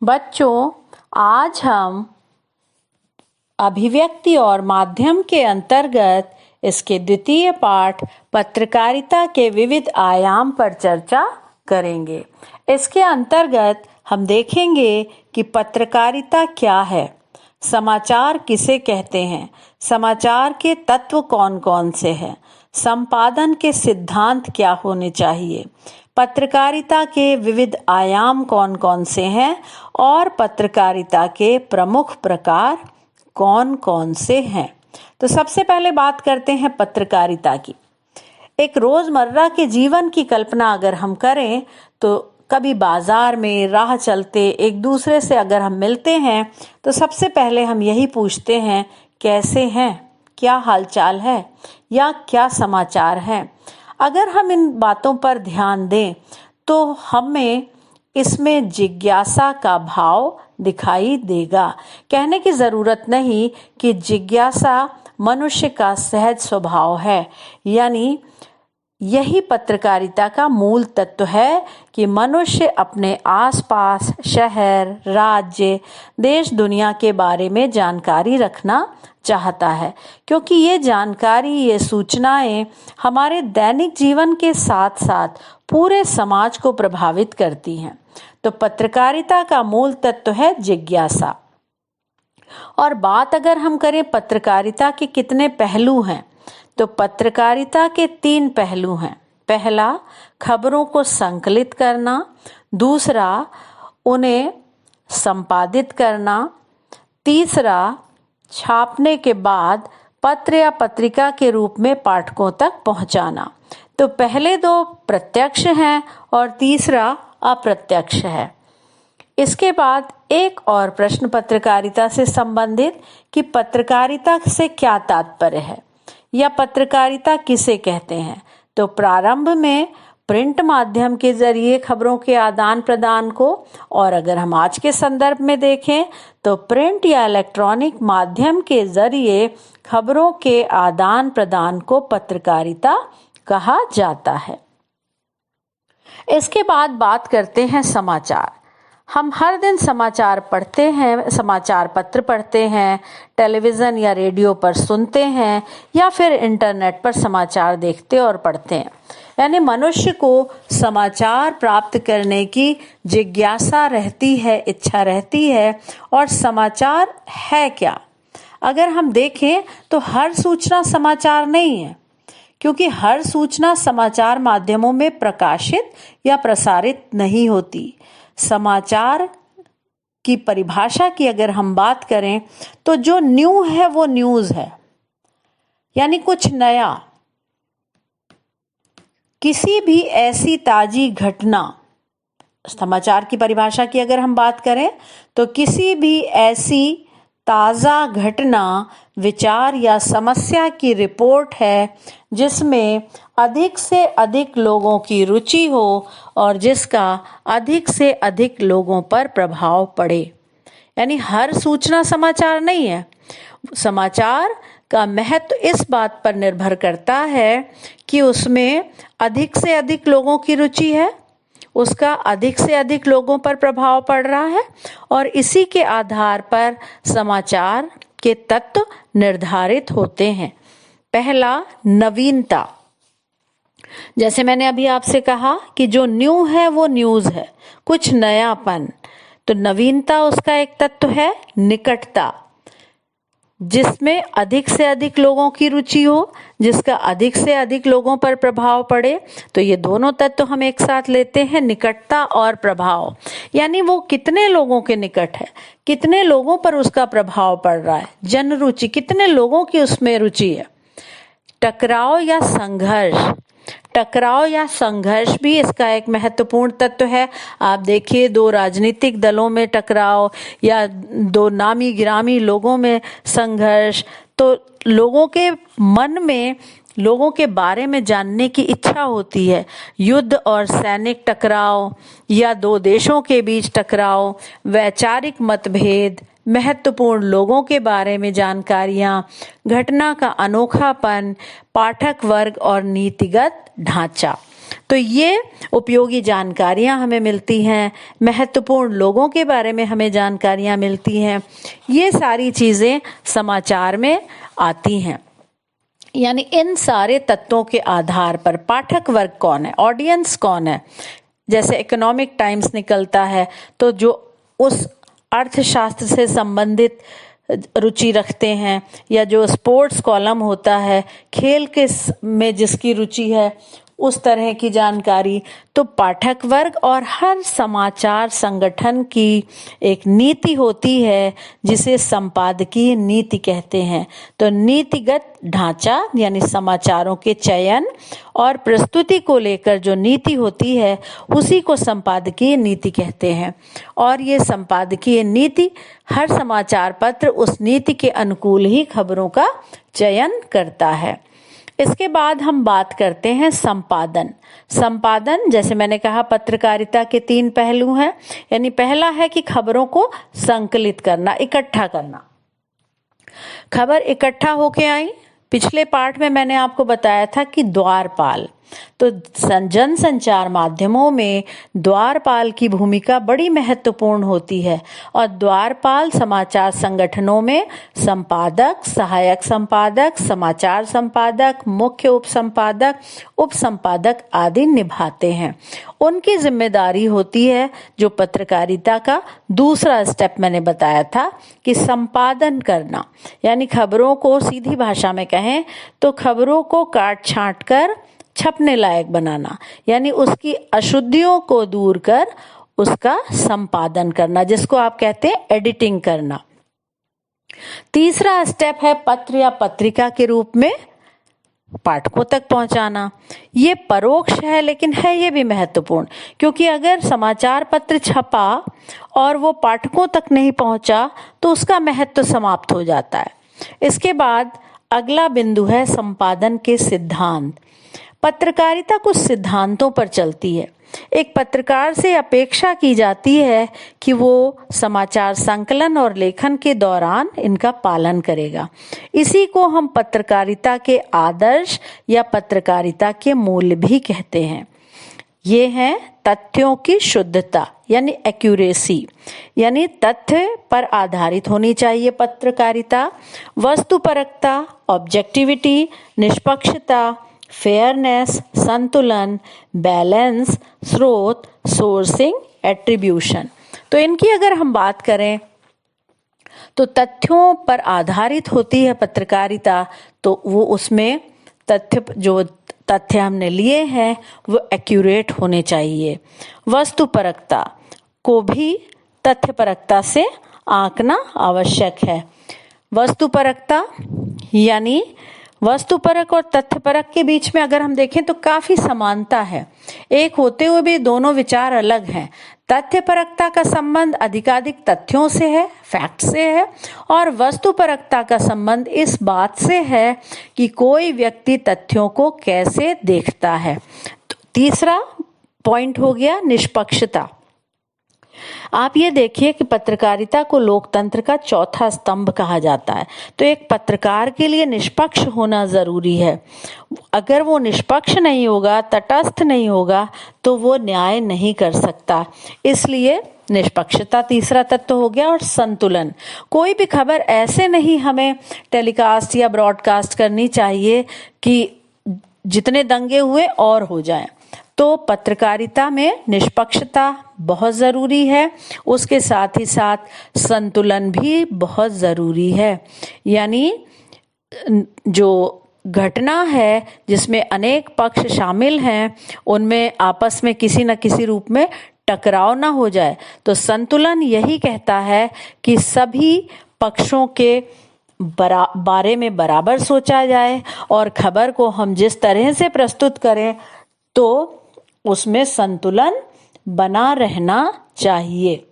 बच्चों, आज हम अभिव्यक्ति और माध्यम के अंतर्गत इसके द्वितीय पाठ पत्रकारिता के विविध आयाम पर चर्चा करेंगे। इसके अंतर्गत हम देखेंगे कि पत्रकारिता क्या है, समाचार किसे कहते हैं, समाचार के तत्व कौन कौन से हैं, संपादन के सिद्धांत क्या होने चाहिए, पत्रकारिता के विविध आयाम कौन कौन से हैं और पत्रकारिता के प्रमुख प्रकार कौन कौन से हैं। तो सबसे पहले बात करते हैं पत्रकारिता की। एक रोजमर्रा के जीवन की कल्पना अगर हम करें तो कभी बाजार में राह चलते एक दूसरे से अगर हम मिलते हैं तो सबसे पहले हम यही पूछते हैं, कैसे हैं, क्या हालचाल है या क्या समाचार है। अगर हम इन बातों पर ध्यान दें तो हमें इसमें जिज्ञासा का भाव दिखाई देगा। कहने की जरूरत नहीं कि जिज्ञासा मनुष्य का सहज स्वभाव है, यानी यही पत्रकारिता का मूल तत्व है कि मनुष्य अपने आसपास, शहर, राज्य, देश दुनिया के बारे में जानकारी रखना चाहता है, क्योंकि ये जानकारी, ये सूचनाएं हमारे दैनिक जीवन के साथ साथ पूरे समाज को प्रभावित करती हैं। तो पत्रकारिता का मूल तत्व है जिज्ञासा। और बात अगर हम करें पत्रकारिता के कितने पहलू हैं, तो पत्रकारिता के 3 पहलू हैं। पहला, खबरों को संकलित करना, दूसरा, उन्हें संपादित करना, तीसरा, छापने के बाद पत्र या पत्रिका के रूप में पाठकों तक पहुंचाना। तो पहले 2 प्रत्यक्ष हैं और तीसरा अप्रत्यक्ष है। इसके बाद एक और प्रश्न पत्रकारिता से संबंधित कि पत्रकारिता से क्या तात्पर्य है या पत्रकारिता किसे कहते हैं। तो प्रारंभ में प्रिंट माध्यम के जरिए खबरों के आदान प्रदान को, और अगर हम आज के संदर्भ में देखें तो प्रिंट या इलेक्ट्रॉनिक माध्यम के जरिए खबरों के आदान प्रदान को पत्रकारिता कहा जाता है। इसके बाद बात करते हैं समाचार। हम हर दिन समाचार पढ़ते हैं, समाचार पत्र पढ़ते हैं, टेलीविज़न या रेडियो पर सुनते हैं या फिर इंटरनेट पर समाचार देखते और पढ़ते हैं। यानी मनुष्य को समाचार प्राप्त करने की जिज्ञासा रहती है, इच्छा रहती है। और समाचार है क्या? अगर हम देखें तो हर सूचना समाचार नहीं है, क्योंकि हर सूचना समाचार माध्यमों में प्रकाशित या प्रसारित नहीं होती। समाचार की परिभाषा की अगर हम बात करें तो जो न्यू है वो न्यूज़ है, यानी कुछ नया, किसी भी ऐसी ताजी घटना। समाचार की परिभाषा की अगर हम बात करें तो किसी भी ऐसी ताज़ा घटना, विचार या समस्या की रिपोर्ट है जिसमें अधिक से अधिक लोगों की रुचि हो और जिसका अधिक से अधिक लोगों पर प्रभाव पड़े। यानी हर सूचना समाचार नहीं है। समाचार का महत्व इस बात पर निर्भर करता है कि उसमें अधिक से अधिक लोगों की रुचि है, उसका अधिक से अधिक लोगों पर प्रभाव पड़ रहा है, और इसी के आधार पर समाचार के तत्व निर्धारित होते हैं। पहला, नवीनता। जैसे मैंने अभी आपसे कहा कि जो न्यू है वो न्यूज़ है, कुछ नयापन। तो नवीनता उसका एक तत्व है। निकटता, जिसमें अधिक से अधिक लोगों की रुचि हो, जिसका अधिक से अधिक लोगों पर प्रभाव पड़े। तो ये दोनों तत्व हम एक साथ लेते हैं, निकटता और प्रभाव। यानी वो कितने लोगों के निकट है, कितने लोगों पर उसका प्रभाव पड़ रहा है, जन रुचि, कितने लोगों की उसमें रुचि है। टकराव या संघर्ष, टकराव या संघर्ष भी इसका एक महत्वपूर्ण तत्व है। आप देखिए, 2 राजनीतिक दलों में टकराव या 2 नामी गिरामी लोगों में संघर्ष, तो लोगों के मन में लोगों के बारे में जानने की इच्छा होती है। युद्ध और सैनिक टकराव या 2 देशों के बीच टकराव, वैचारिक मतभेद, महत्वपूर्ण लोगों के बारे में जानकारियां, घटना का अनोखापन, पाठक वर्ग और नीतिगत ढांचा। तो ये उपयोगी जानकारियां हमें मिलती हैं, महत्वपूर्ण लोगों के बारे में हमें जानकारियां मिलती हैं, ये सारी चीज़ें समाचार में आती हैं। यानी इन सारे तत्वों के आधार पर पाठक वर्ग कौन है, ऑडियंस कौन है। जैसे इकोनॉमिक टाइम्स निकलता है तो जो उस अर्थशास्त्र से संबंधित रुचि रखते हैं, या जो स्पोर्ट्स कॉलम होता है, खेल के में जिसकी रुचि है, उस तरह की जानकारी। तो पाठक वर्ग और हर समाचार संगठन की एक नीति होती है जिसे संपादकीय नीति कहते हैं। तो नीतिगत ढांचा यानी समाचारों के चयन और प्रस्तुति को लेकर जो नीति होती है उसी को संपादकीय नीति कहते हैं। और ये संपादकीय नीति, हर समाचार पत्र उस नीति के अनुकूल ही खबरों का चयन करता है। इसके बाद हम बात करते हैं संपादन। संपादन, जैसे मैंने कहा, पत्रकारिता के 3 पहलू हैं। यानी पहला है कि खबरों को संकलित करना, इकट्ठा करना। खबर इकट्ठा होके आई। पिछले पार्ट में मैंने आपको बताया था कि द्वारपाल, तो जन संचार माध्यमों में द्वारपाल की भूमिका बड़ी महत्वपूर्ण होती है। और द्वारपाल समाचार संगठनों में संपादक, सहायक संपादक, समाचार संपादक, मुख्य उप संपादक आदि निभाते हैं। उनकी जिम्मेदारी होती है जो पत्रकारिता का दूसरा स्टेप मैंने बताया था कि संपादन करना, यानी खबरों को सीधी भाषा में कहें तो खबरों को काट छांट कर छपने लायक बनाना, यानी उसकी अशुद्धियों को दूर कर उसका संपादन करना, जिसको आप कहते हैं एडिटिंग करना। तीसरा स्टेप है पत्र या पत्रिका के रूप में पाठकों तक पहुंचाना। ये परोक्ष है लेकिन है ये भी महत्वपूर्ण, क्योंकि अगर समाचार पत्र छपा और वो पाठकों तक नहीं पहुंचा तो उसका महत्व समाप्त हो जाता है। इसके बाद अगला बिंदु है संपादन के सिद्धांत। पत्रकारिता कुछ सिद्धांतों पर चलती है। एक पत्रकार से अपेक्षा की जाती है कि वो समाचार संकलन और लेखन के दौरान इनका पालन करेगा। इसी को हम पत्रकारिता के आदर्श या पत्रकारिता के मूल्य भी कहते हैं। ये हैं तथ्यों की शुद्धता यानी एक्यूरेसी, यानी तथ्य पर आधारित होनी चाहिए पत्रकारिता, वस्तुपरकता, ऑब्जेक्टिविटी, निष्पक्षता, फेयरनेस, संतुलन, बैलेंस, स्रोत, सोर्सिंग, एट्रीब्यूशन। तो इनकी अगर हम बात करें तो तथ्यों पर आधारित होती है पत्रकारिता, तो वो उसमें तथ्य हमने लिए हैं वो एक्यूरेट होने चाहिए। वस्तुपरकता को भी तथ्यपरकता से आंकना आवश्यक है। वस्तुपरकता यानी वस्तुपरक और तथ्यपरक के बीच में अगर हम देखें तो काफी समानता है, एक होते हुए भी दोनों विचार अलग हैं। तथ्यपरकता का संबंध अधिकाधिक तथ्यों से है, फैक्ट से है, और वस्तुपरकता का संबंध इस बात से है कि कोई व्यक्ति तथ्यों को कैसे देखता है। तो तीसरा पॉइंट हो गया निष्पक्षता। आप ये देखिए कि पत्रकारिता को लोकतंत्र का चौथा स्तंभ कहा जाता है, तो एक पत्रकार के लिए निष्पक्ष होना जरूरी है। अगर वो निष्पक्ष नहीं होगा, तटस्थ नहीं होगा, तो वो न्याय नहीं कर सकता। इसलिए निष्पक्षता तीसरा तत्व हो गया। और संतुलन, कोई भी खबर ऐसे नहीं हमें टेलीकास्ट या ब्रॉडकास्ट करनी चाहिए कि जितने दंगे हुए और हो जाएं। तो पत्रकारिता में निष्पक्षता बहुत जरूरी है, उसके साथ ही साथ संतुलन भी बहुत जरूरी है। यानी जो घटना है जिसमें अनेक पक्ष शामिल हैं, उनमें आपस में किसी न किसी रूप में टकराव ना हो जाए। तो संतुलन यही कहता है कि सभी पक्षों के बारे में बराबर सोचा जाए और खबर को हम जिस तरह से प्रस्तुत करें तो उसमें संतुलन बना रहना चाहिए।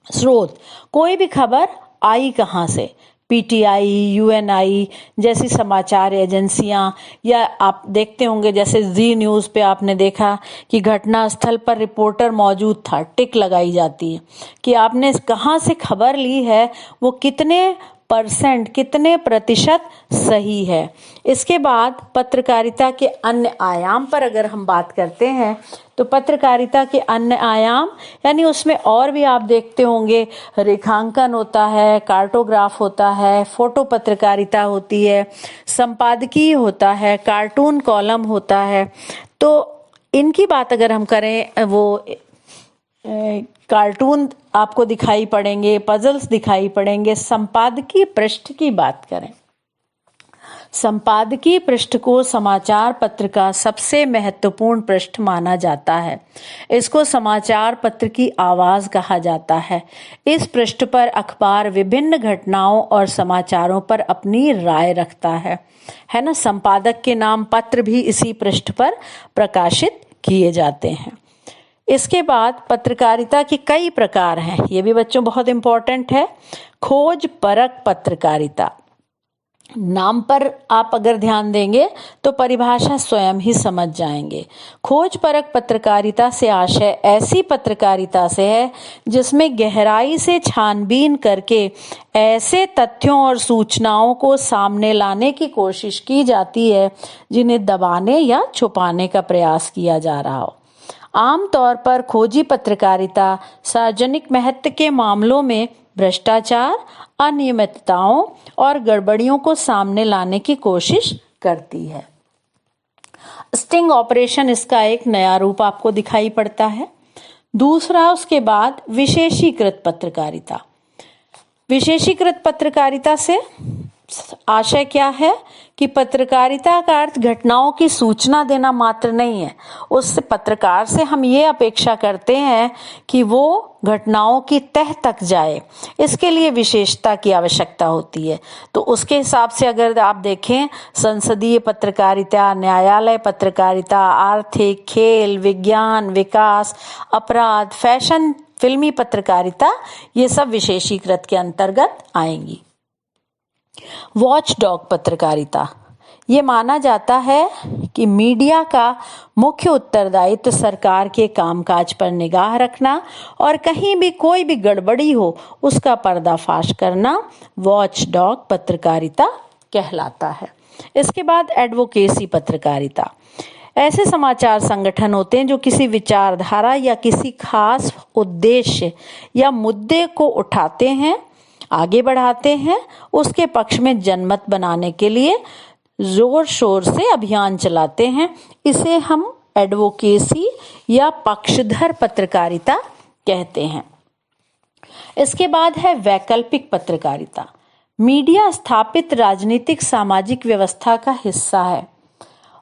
स्रोत, कोई भी खबर आई कहाँ से, पीटीआई, यूएनआई जैसी समाचार एजेंसियां, या आप देखते होंगे जैसे जी न्यूज़ पे आपने देखा कि घटना स्थल पर रिपोर्टर मौजूद था, टिक लगाई जाती है कि आपने कहाँ से खबर ली है, वो कितने परसेंट, कितने प्रतिशत सही है। इसके बाद पत्रकारिता के अन्य आयाम पर अगर हम बात करते हैं तो पत्रकारिता के अन्य आयाम यानी उसमें और भी आप देखते होंगे, रेखांकन होता है, कार्टोग्राफ होता है, फोटो पत्रकारिता होती है, संपादकीय होता है, कार्टून कॉलम होता है। तो इनकी बात अगर हम करें, वो कार्टून आपको दिखाई पड़ेंगे, पजल्स दिखाई पड़ेंगे। संपादकीय पृष्ठ की बात करें, संपादकीय पृष्ठ को समाचार पत्र का सबसे महत्वपूर्ण पृष्ठ माना जाता है। इसको समाचार पत्र की आवाज कहा जाता है। इस पृष्ठ पर अखबार विभिन्न घटनाओं और समाचारों पर अपनी राय रखता है ना। संपादक के नाम पत्र भी इसी पृष्ठ पर प्रकाशित किए जाते हैं। इसके बाद पत्रकारिता के कई प्रकार हैं, ये भी बच्चों बहुत इंपॉर्टेंट है। खोज परक पत्रकारिता, नाम पर आप अगर ध्यान देंगे तो परिभाषा स्वयं ही समझ जाएंगे। खोज परक पत्रकारिता से आशय ऐसी पत्रकारिता से है जिसमें गहराई से छानबीन करके ऐसे तथ्यों और सूचनाओं को सामने लाने की कोशिश की जाती है जिन्हें दबाने या छुपाने का प्रयास किया जा रहा हो। आमतौर पर खोजी पत्रकारिता सार्वजनिक महत्व के मामलों में भ्रष्टाचार, अनियमितताओं और गड़बड़ियों को सामने लाने की कोशिश करती है। स्टिंग ऑपरेशन इसका एक नया रूप आपको दिखाई पड़ता है। दूसरा, उसके बाद विशेषीकृत पत्रकारिता। विशेषीकृत पत्रकारिता से आशय क्या है कि पत्रकारिता का अर्थ घटनाओं की सूचना देना मात्र नहीं है। उस पत्रकार से हम ये अपेक्षा करते हैं कि वो घटनाओं की तह तक जाए। इसके लिए विशेषता की आवश्यकता होती है। तो उसके हिसाब से अगर आप देखें, संसदीय पत्रकारिता, न्यायालय पत्रकारिता, आर्थिक, खेल, विज्ञान, विकास, अपराध, फैशन, फिल्मी पत्रकारिता, ये सब विशेषीकृत के अंतर्गत आएंगी। वॉच डॉग पत्रकारिता, ये माना जाता है कि मीडिया का मुख्य उत्तरदायित्व सरकार के कामकाज पर निगाह रखना और कहीं भी कोई भी गड़बड़ी हो उसका पर्दाफाश करना वॉच डॉग पत्रकारिता कहलाता है। इसके बाद एडवोकेसी पत्रकारिता, ऐसे समाचार संगठन होते हैं जो किसी विचारधारा या किसी खास उद्देश्य या मुद्दे को उठाते हैं, आगे बढ़ाते हैं, उसके पक्ष में जनमत बनाने के लिए जोर शोर से अभियान चलाते हैं। इसे हम एडवोकेसी या पक्षधर पत्रकारिता कहते हैं। इसके बाद है वैकल्पिक पत्रकारिता। मीडिया स्थापित राजनीतिक सामाजिक व्यवस्था का हिस्सा है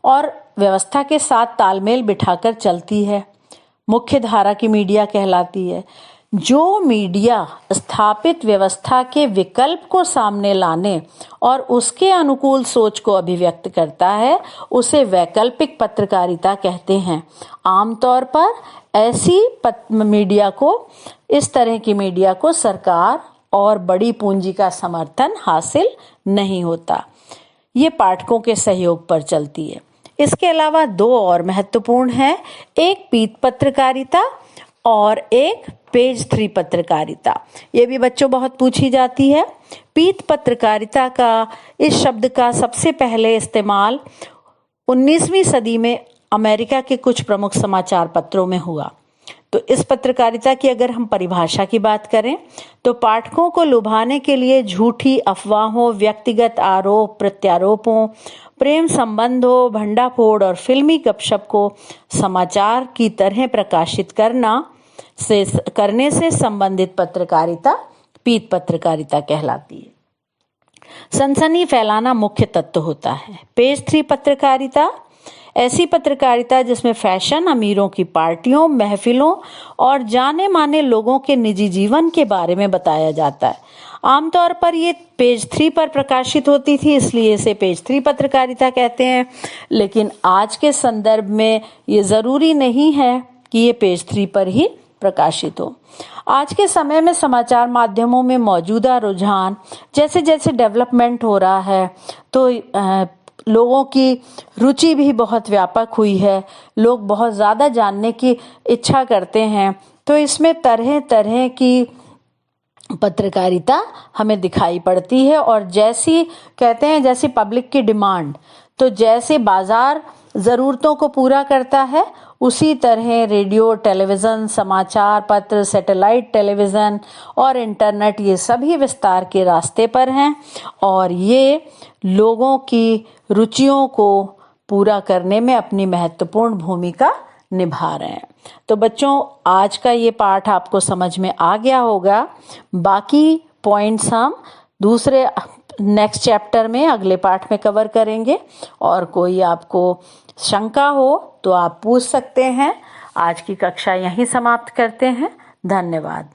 और व्यवस्था के साथ तालमेल बिठाकर चलती है। मुख्य धारा की मीडिया कहलाती है। जो मीडिया स्थापित व्यवस्था के विकल्प को सामने लाने और उसके अनुकूल सोच को अभिव्यक्त करता है उसे वैकल्पिक पत्रकारिता कहते हैं। आमतौर पर ऐसी मीडिया को, इस तरह की मीडिया को सरकार और बड़ी पूंजी का समर्थन हासिल नहीं होता। ये पाठकों के सहयोग पर चलती है। इसके अलावा दो और महत्वपूर्ण हैं, एक पीठ पत्रकारिता और एक पेज 3 पत्रकारिता। ये भी बच्चों बहुत पूछी जाती है। पीठ पत्रकारिता का, इस शब्द का सबसे पहले इस्तेमाल 19वीं सदी में अमेरिका के कुछ प्रमुख समाचार पत्रों में हुआ। तो इस पत्रकारिता की अगर हम परिभाषा की बात करें तो पाठकों को लुभाने के लिए झूठी अफवाहों, व्यक्तिगत आरोप प्रत्यारोपों, प्रेम संबंधों, भंडाफोड़ और फिल्मी गपशप को समाचार की तरह प्रकाशित करने से संबंधित पत्रकारिता पीठ पत्रकारिता कहलाती है। सनसनी फैलाना मुख्य तत्व होता है। पेज 3 पत्रकारिता, ऐसी पत्रकारिता जिसमें फैशन, अमीरों की पार्टियों, महफिलों और जाने माने लोगों के निजी जीवन के बारे में बताया जाता है। आमतौर पर ये पेज 3 पर प्रकाशित होती थी, इसलिए इसे पेज 3 पत्रकारिता कहते हैं। लेकिन आज के संदर्भ में ये जरूरी नहीं है कि ये पेज 3 पर ही प्रकाशित हो। आज के समय में समाचार माध्यमों में मौजूदा रुझान, जैसे जैसे डेवलपमेंट हो रहा है तो लोगों की रुचि भी बहुत व्यापक हुई है। लोग बहुत ज़्यादा जानने की इच्छा करते हैं, तो इसमें तरह तरह की पत्रकारिता हमें दिखाई पड़ती है। और जैसी कहते हैं जैसी पब्लिक की डिमांड, तो जैसे बाजार ज़रूरतों को पूरा करता है उसी तरह रेडियो, टेलीविज़न, समाचार पत्र, सैटेलाइट टेलीविज़न और इंटरनेट ये सभी विस्तार के रास्ते पर हैं और ये लोगों की रुचियों को पूरा करने में अपनी महत्वपूर्ण भूमिका निभा रहे हैं। तो बच्चों, आज का ये पाठ आपको समझ में आ गया होगा। बाकी पॉइंट्स हम दूसरे नेक्स्ट चैप्टर में अगले पाठ में कवर करेंगे और कोई आपको शंका हो तो आप पूछ सकते हैं। आज की कक्षा यहीं समाप्त करते हैं। धन्यवाद।